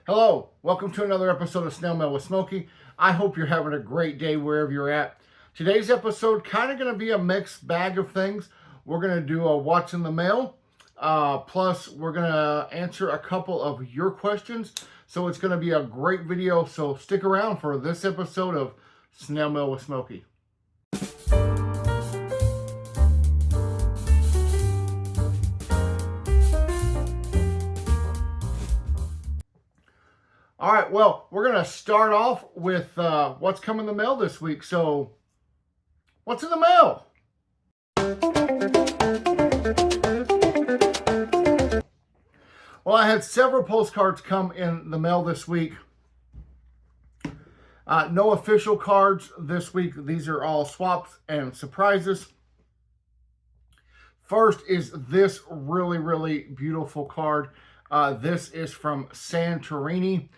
Hello, welcome to another episode of Snail Mail with Smokey. I hope you're having a great day wherever you're at. Today's episode kind of going to be a mixed bag of things. We're going to do a What's in the Mail, plus we're going to answer a couple of your questions. So it's going to be a great video, so stick around for this episode of Snail Mail with Smokey. All right, well, we're going to start off with what's come in the mail this week. So, what's in the mail? Well, I had several postcards come in the mail this week. No official cards this week. These are all swaps and surprises. First is this really, really beautiful card. This is from Santorini.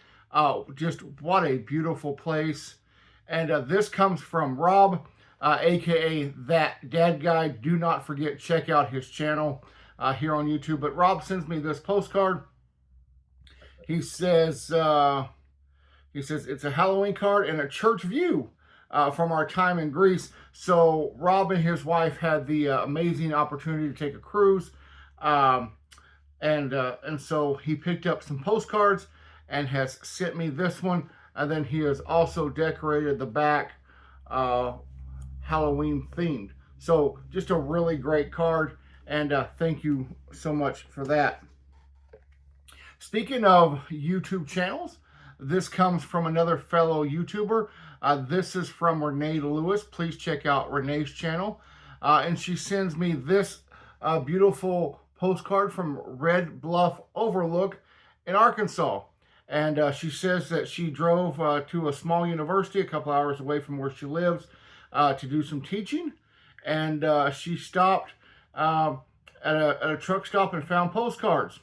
Just what a beautiful place. And this comes from Rob, aka That Dad Guy. Do not forget, check out his channel here on YouTube. But Rob sends me this postcard. He says it's a Halloween card and a church view from our time in Greece. So Rob and his wife had the amazing opportunity to take a cruise. And so he picked up some postcards and has sent me this one. And then he has also decorated the back Halloween themed. So just a really great card. And thank you so much for that. Speaking of YouTube channels, this comes from another fellow YouTuber. This is from Renee Lewis. Please check out Renee's channel. And she sends me this beautiful postcard from Red Bluff Overlook in Arkansas. And she says that she drove to a small university a couple hours away from where she lives to do some teaching. And she stopped at a truck stop and found postcards.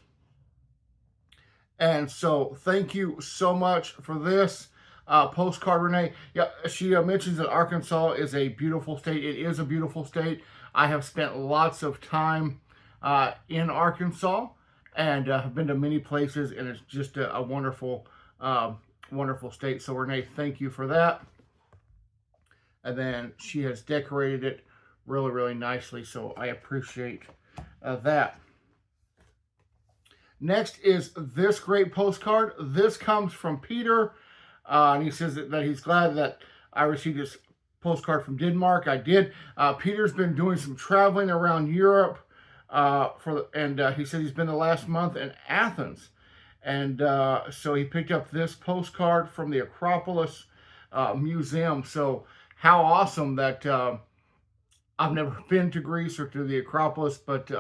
And so thank you so much for this postcard, Renee. Yeah, she mentions that Arkansas is a beautiful state. It is a beautiful state. I have spent lots of time in Arkansas and have been to many places, and it's just a wonderful, wonderful state. So Renee, thank you for that. And then she has decorated it really, really nicely, so I appreciate that. Next is this great postcard. This comes from Peter, and he says that he's glad that I received this postcard from Denmark. I did. Peter's been doing some traveling around Europe, he said he's been the last month in Athens. And so he picked up this postcard from the Acropolis Museum. So how awesome that I've never been to Greece or to the Acropolis, but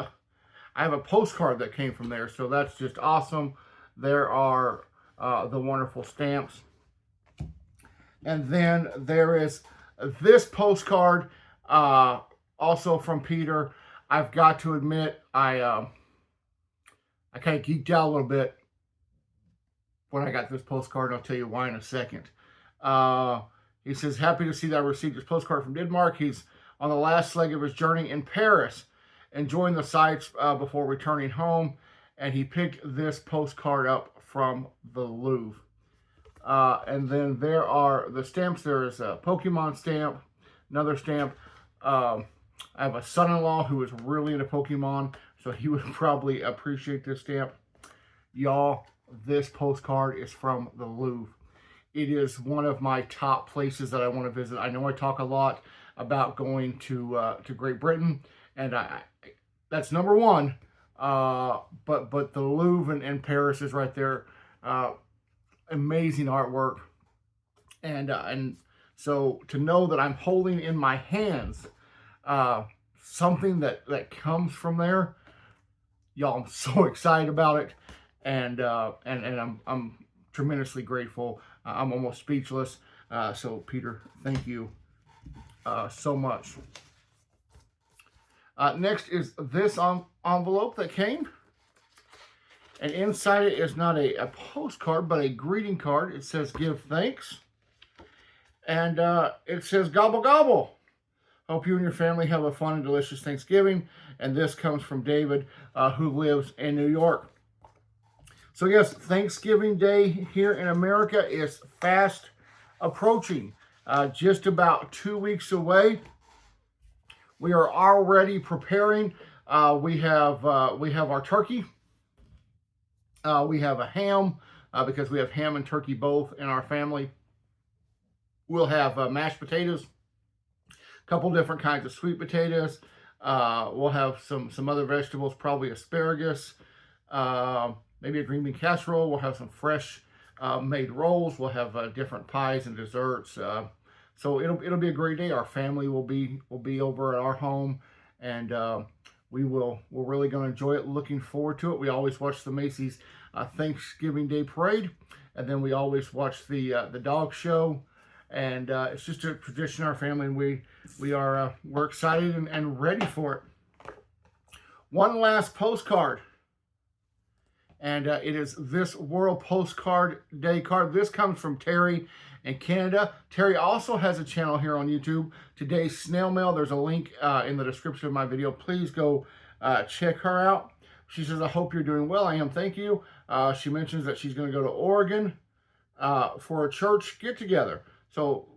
I have a postcard that came from there. So that's just awesome. There are the wonderful stamps. And then there is this postcard also from Peter. I've got to admit, I kind of geeked out a little bit when I got this postcard, and I'll tell you why in a second. He says, happy to see that I received this postcard from Denmark. He's on the last leg of his journey in Paris, enjoying the sights before returning home, and he picked this postcard up from the Louvre. And then there are the stamps. There is a Pokemon stamp, another stamp. I have a son-in-law who is really into Pokemon, so he would probably appreciate this stamp. Y'all, this postcard is from the Louvre. It is one of my top places that I want to visit. I know I talk a lot about going to Great Britain, and that's number one. But the Louvre in Paris is right there. Amazing artwork, and so to know that I'm holding in my hands something that comes from there, y'all, I'm so excited about it, and I'm tremendously grateful. I'm almost speechless. So Peter, thank you so much. Next is this envelope that came, and inside it is not a postcard but a greeting card. It says give thanks, and it says gobble gobble. Hope you and your family have a fun and delicious Thanksgiving. And this comes from David, who lives in New York. So yes, Thanksgiving Day here in America is fast approaching. Just about 2 weeks away. We are already preparing. We have our turkey. We have a ham because we have ham and turkey both in our family. We'll have mashed potatoes, a couple different kinds of sweet potatoes. We'll have some other vegetables, probably asparagus, maybe a green bean casserole. We'll have some fresh made rolls. We'll have different pies and desserts. So it'll be a great day. Our family will be over at our home, and we're really going to enjoy it. Looking forward to it. We always watch the Macy's Thanksgiving Day Parade, and then we always watch the dog show, and it's just a tradition in our family, and we're excited and ready for it. One last postcard, and it is this World Postcard Day card. This comes from Terry in Canada. Terry also has a channel here on YouTube, Today's Snail Mail. There's a link in the description of my video. Please go check her out. She says, I hope you're doing well. I am, thank you. She mentions that she's going to go to Oregon for a church get-together. So,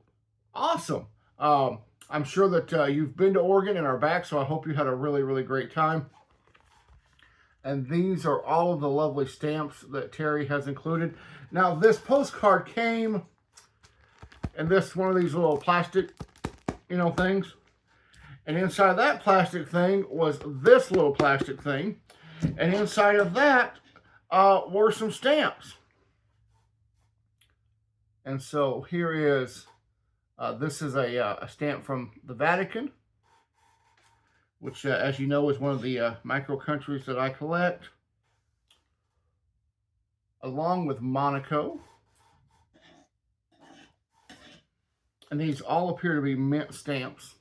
awesome. I'm sure that you've been to Oregon and are back, so I hope you had a really, really great time. And these are all of the lovely stamps that Terry has included. Now, this postcard came in one of these little plastic, things. And inside that plastic thing was this little plastic thing. And inside of that were some stamps. And so here is, this is a stamp from the Vatican, which, as you know, is one of the micro countries that I collect, along with Monaco. And these all appear to be mint stamps.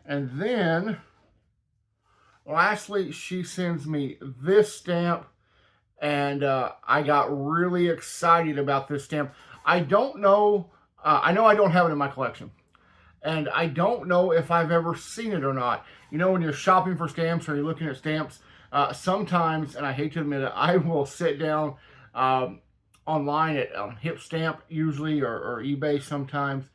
And then, lastly, she sends me this stamp, and I got really excited about this stamp. I don't know, I know I don't have it in my collection, and I don't know if I've ever seen it or not. When you're shopping for stamps or you're looking at stamps, sometimes, and I hate to admit it, I will sit down online at Hip Stamp usually, or eBay sometimes,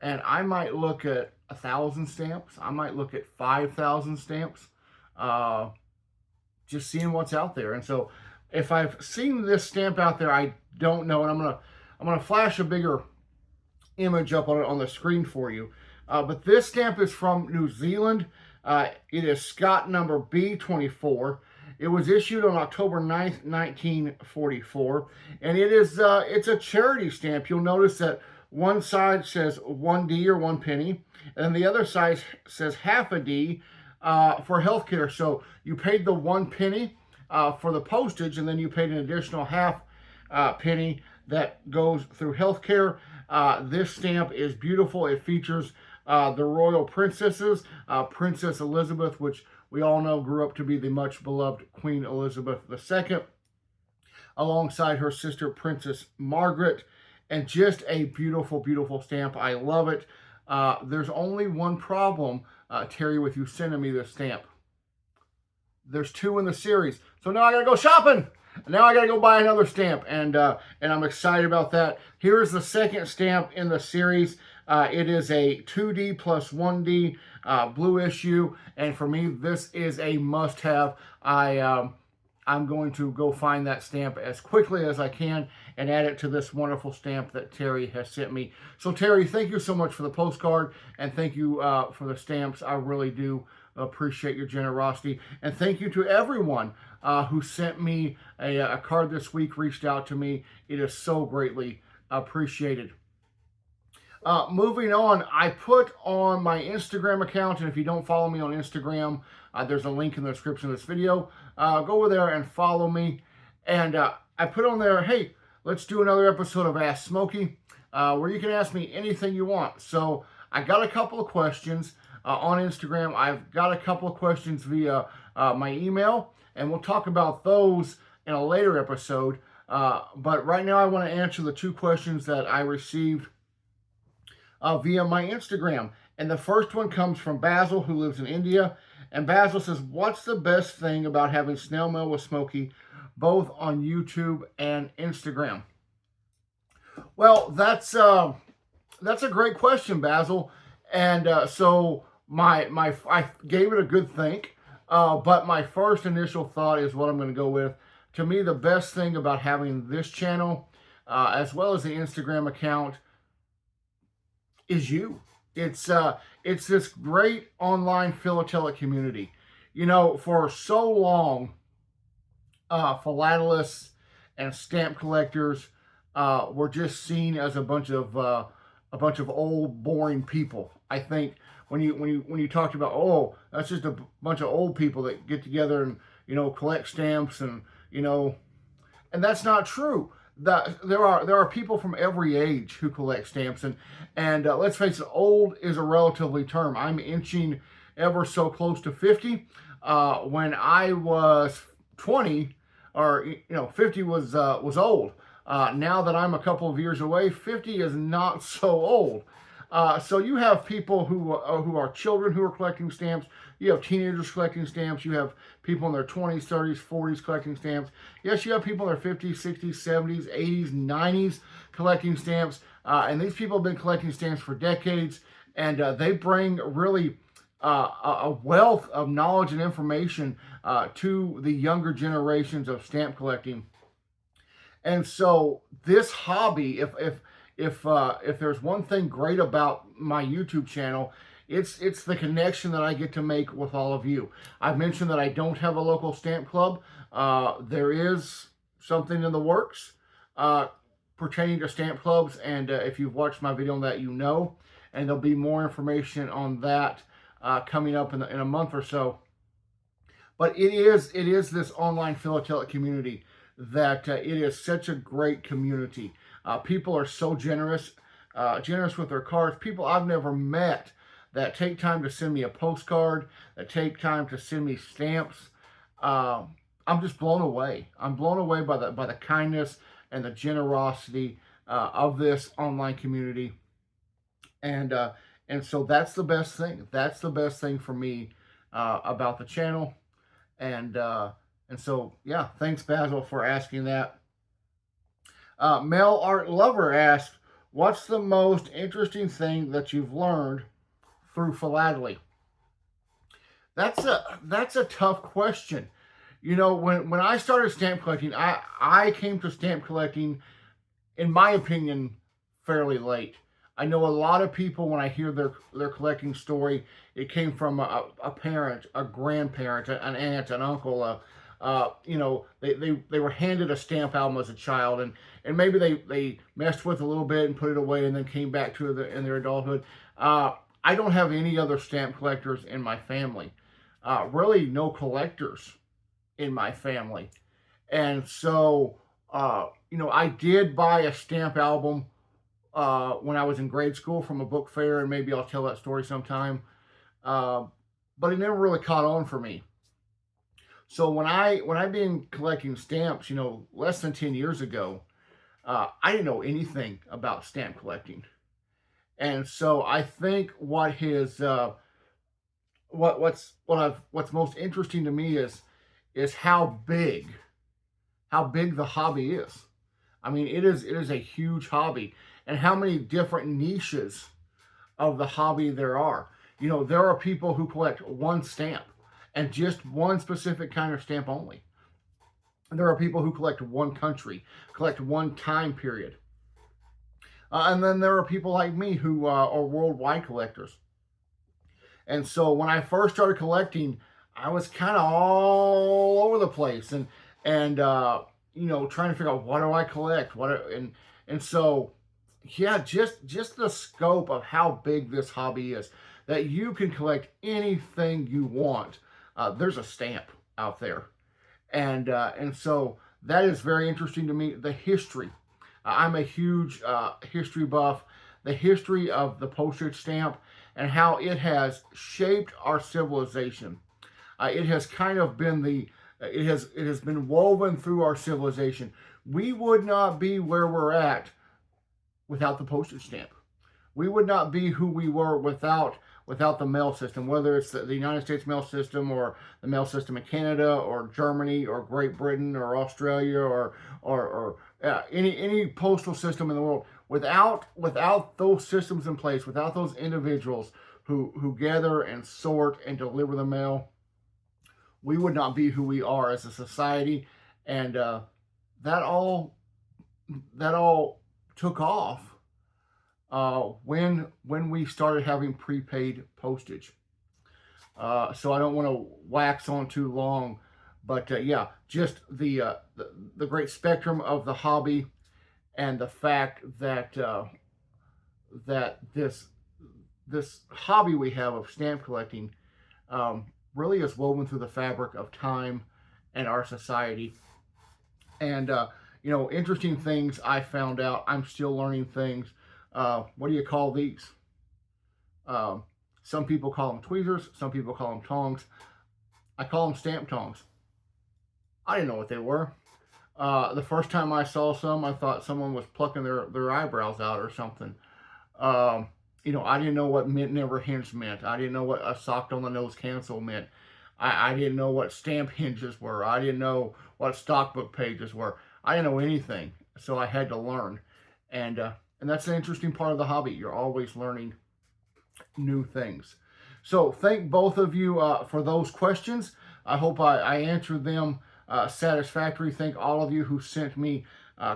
and I might look at 1,000 stamps. I might look at 5,000 stamps, just seeing what's out there. And so if I've seen this stamp out there, I don't know, and I'm gonna flash a bigger image up on the screen for you. But this stamp is from New Zealand. It is Scott number B24. It was issued on October 9th, 1944, and it's a charity stamp. You'll notice that one side says 1D or 1 penny, and the other side says half a D for healthcare. So you paid the 1 penny for the postage, and then you paid an additional half penny that goes through healthcare. This stamp is beautiful. It features the royal princesses, Princess Elizabeth, which we all know grew up to be the much beloved Queen Elizabeth II, alongside her sister Princess Margaret, and just a beautiful, beautiful stamp. I love it. There's only one problem, Terry, with you sending me this stamp. There's 2 in the series, so now I gotta go shopping. Now I gotta go buy another stamp, and I'm excited about that. Here's the second stamp in the series. It is a 2D plus 1D blue issue, and for me, this is a must-have. I'm going to go find that stamp as quickly as I can and add it to this wonderful stamp that Terry has sent me. So Terry, thank you so much for the postcard, and thank you for the stamps. I really do appreciate your generosity, and thank you to everyone who sent me a card this week, reached out to me. It is so greatly appreciated. Moving on, I put on my Instagram account, and if you don't follow me on Instagram, there's a link in the description of this video. Go over there and follow me. And I put on there, hey, let's do another episode of Ask Smokey, where you can ask me anything you want. So I got a couple of questions on Instagram. I've got a couple of questions via my email, and we'll talk about those in a later episode. But right now I want to answer the 2 questions that I received via my Instagram. And the first one comes from Basil, who lives in India. And Basil says, what's the best thing about having Snail Mail with Smokey both on YouTube and Instagram? Well, that's a great question, Basil. And so I gave it a good think. But my first initial thought is what I'm going to go with. To me, the best thing about having this channel, as well as the Instagram account, is you. It's this great online philatelic community. You know, for so long, philatelists and stamp collectors were just seen as a bunch of old, boring people. I think when you talked about, oh, that's just a bunch of old people that get together and, you know, collect stamps, and, you know, and that's not true. There are people from every age who collect stamps, and let's face it, old is a relatively term. I'm inching ever so close to 50. When I was 20, or 50 was old. Now that I'm a couple of years away, 50 is not so old. So you have people who are children who are collecting stamps. You have teenagers collecting stamps. You have people in their 20s, 30s, 40s collecting stamps. Yes, you have people in their 50s, 60s, 70s, 80s, 90s collecting stamps. And these people have been collecting stamps for decades. And they bring really a wealth of knowledge and information to the younger generations of stamp collecting. And so this hobby, if there's one thing great about my YouTube channel, it's the connection that I get to make with all of you. I've mentioned that I don't have a local stamp club. There is something in the works pertaining to stamp clubs, and if you've watched my video on that, you know. And there'll be more information on that coming up in a month or so. But it is this online philatelic community that it is such a great community. People are so generous with their cards. People I've never met that take time to send me a postcard, that take time to send me stamps. I'm just blown away. I'm blown away by the kindness and the generosity of this online community. And so that's the best thing. That's the best thing for me about the channel. And so, yeah, thanks, Basil, for asking that. Mail Art Lover asked, what's the most interesting thing that you've learned through philately? That's a tough question. You know, when I started stamp collecting, I came to stamp collecting, in my opinion, fairly late. I know a lot of people, when I hear their collecting story, it came from a parent, a grandparent, an aunt, an uncle. They were handed a stamp album as a child, and maybe they messed with it a little bit and put it away, and then came back to it in their adulthood. I don't have any other stamp collectors in my family. Really, no collectors in my family. And so, I did buy a stamp album when I was in grade school from a book fair, and maybe I'll tell that story sometime. But it never really caught on for me. So when I began collecting stamps, less than 10 years ago, I didn't know anything about stamp collecting. And so I think what's most interesting to me is how big the hobby is. I mean, it is a huge hobby, and how many different niches of the hobby there are. There are people who collect one stamp and just one specific kind of stamp only. And there are people who collect one country, collect one time period. And then there are people like me who are worldwide collectors. And so when I first started collecting, I was kind of all over the place and trying to figure out, what do I collect? And so, yeah, just the scope of how big this hobby is, that you can collect anything you want. There's a stamp out there. And so that is very interesting to me. The history. I'm a huge history buff. The history of the postage stamp and how it has shaped our civilization. It has kind of been it has been woven through our civilization. We would not be where we're at without the postage stamp. We would not be who we were without without the mail system, whether it's the United States mail system or the mail system in Canada or Germany or Great Britain or Australia or any postal system in the world. Without those systems in place, without those individuals who gather and sort and deliver the mail, we would not be who we are as a society. And that all took off when we started having prepaid postage. So I don't want to wax on too long, but yeah, just the great spectrum of the hobby, and the fact that that this hobby we have of stamp collecting really is woven through the fabric of time and our society. And you know, interesting things I found out. I'm still learning things. What do you call these? Some people call them tweezers. Some people call them tongs. I call them stamp tongs. I didn't know what they were. The first time I saw some, I thought someone was plucking their eyebrows out or something. You know, I didn't know what mint never hinged meant. I didn't know what a socked on the nose cancel meant. I didn't know what stamp hinges were. I didn't know what stockbook pages were. I didn't know anything, so I had to learn. And that's the interesting part of the hobby. You're always learning new things. So thank both of you for those questions. I hope I answered them satisfactory. Thank all of you who sent me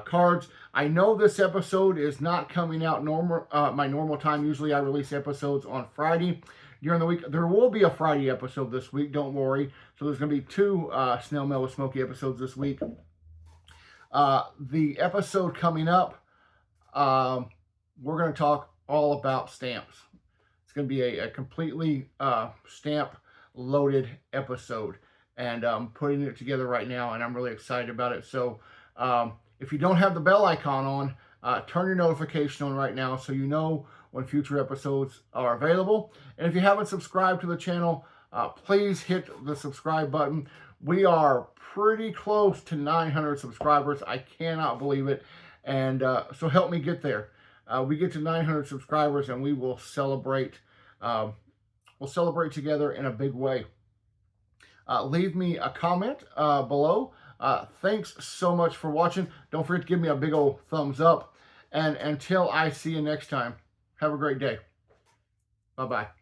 cards. I know this episode is not coming out my normal time. Usually I release episodes on Friday during the week. There will be a Friday episode this week, don't worry. So there's going to be 2 Snail Mail with Smokey episodes this week. The episode coming up, we're going to talk all about stamps. It's going to be a completely stamp loaded episode, and I'm putting it together right now, and I'm really excited about it. So if you don't have the bell icon on, turn your notification on right now so you know when future episodes are available. And if you haven't subscribed to the channel, please hit the subscribe button. We are pretty close to 900 subscribers. I cannot believe it. And so help me get there. We get to 900 subscribers and we will celebrate. We'll celebrate together in a big way. Leave me a comment below. Thanks so much for watching. Don't forget to give me a big old thumbs up. And until I see you next time, have a great day. Bye-bye.